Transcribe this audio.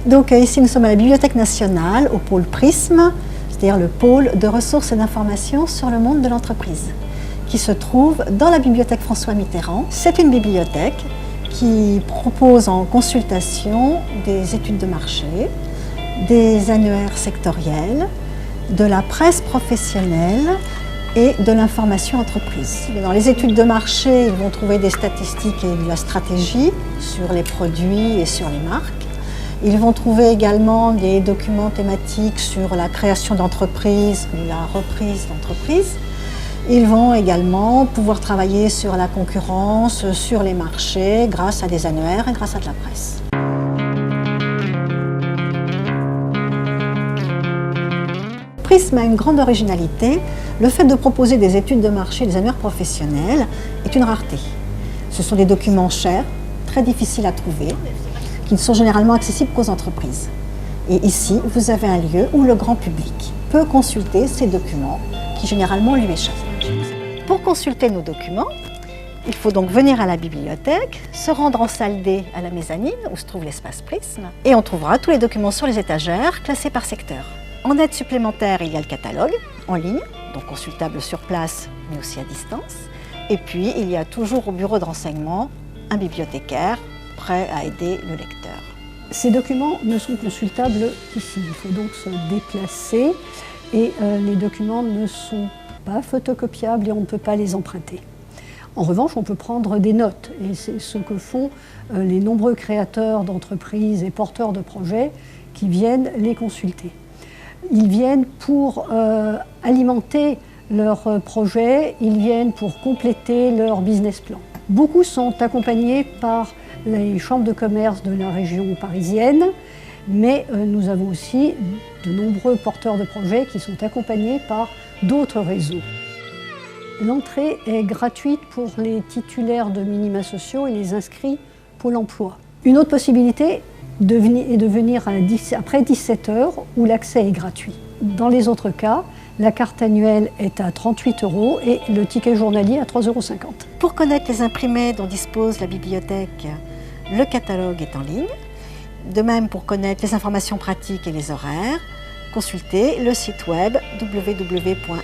Donc ici nous sommes à la Bibliothèque nationale, au pôle Prisme, c'est-à-dire le pôle de ressources et d'informations sur le monde de l'entreprise, qui se trouve dans la bibliothèque François Mitterrand. C'est une bibliothèque qui propose en consultation des études de marché, des annuaires sectoriels, de la presse professionnelle et de l'information entreprise. Dans les études de marché, ils vont trouver des statistiques et de la stratégie sur les produits et sur les marques. Ils vont trouver également des documents thématiques sur la création d'entreprises ou la reprise d'entreprises. Ils vont également pouvoir travailler sur la concurrence, sur les marchés, grâce à des annuaires et grâce à de la presse. Prisme a une grande originalité. Le fait de proposer des études de marché, des annuaires professionnels, est une rareté. Ce sont des documents chers, très difficiles à trouver, qui ne sont généralement accessibles qu'aux entreprises. Et ici, vous avez un lieu où le grand public peut consulter ces documents qui généralement lui échappent. Pour consulter nos documents, il faut donc venir à la bibliothèque, se rendre en salle D à la mezzanine où se trouve l'espace Prisme et on trouvera tous les documents sur les étagères classés par secteur. En aide supplémentaire, il y a le catalogue en ligne, donc consultable sur place mais aussi à distance. Et puis, il y a toujours au bureau de renseignement un bibliothécaire prêt à aider le lecteur. Ces documents ne sont consultables qu'ici. Il faut donc se déplacer et les documents ne sont pas photocopiables et on ne peut pas les emprunter. En revanche, on peut prendre des notes et c'est ce que font les nombreux créateurs d'entreprises et porteurs de projets qui viennent les consulter. Ils viennent pour alimenter leurs projets, ils viennent pour compléter leur business plan. Beaucoup sont accompagnés par les chambres de commerce de la région parisienne, mais nous avons aussi de nombreux porteurs de projets qui sont accompagnés par d'autres réseaux. L'entrée est gratuite pour les titulaires de minima sociaux et les inscrits Pôle emploi. Une autre possibilité est de venir après 17 h où l'accès est gratuit. Dans les autres cas, la carte annuelle est à 38 € et le ticket journalier à 3,50 €. Pour connaître les imprimés dont dispose la bibliothèque, le catalogue est en ligne. De même, pour connaître les informations pratiques et les horaires, consultez le site web www.bnf.fr.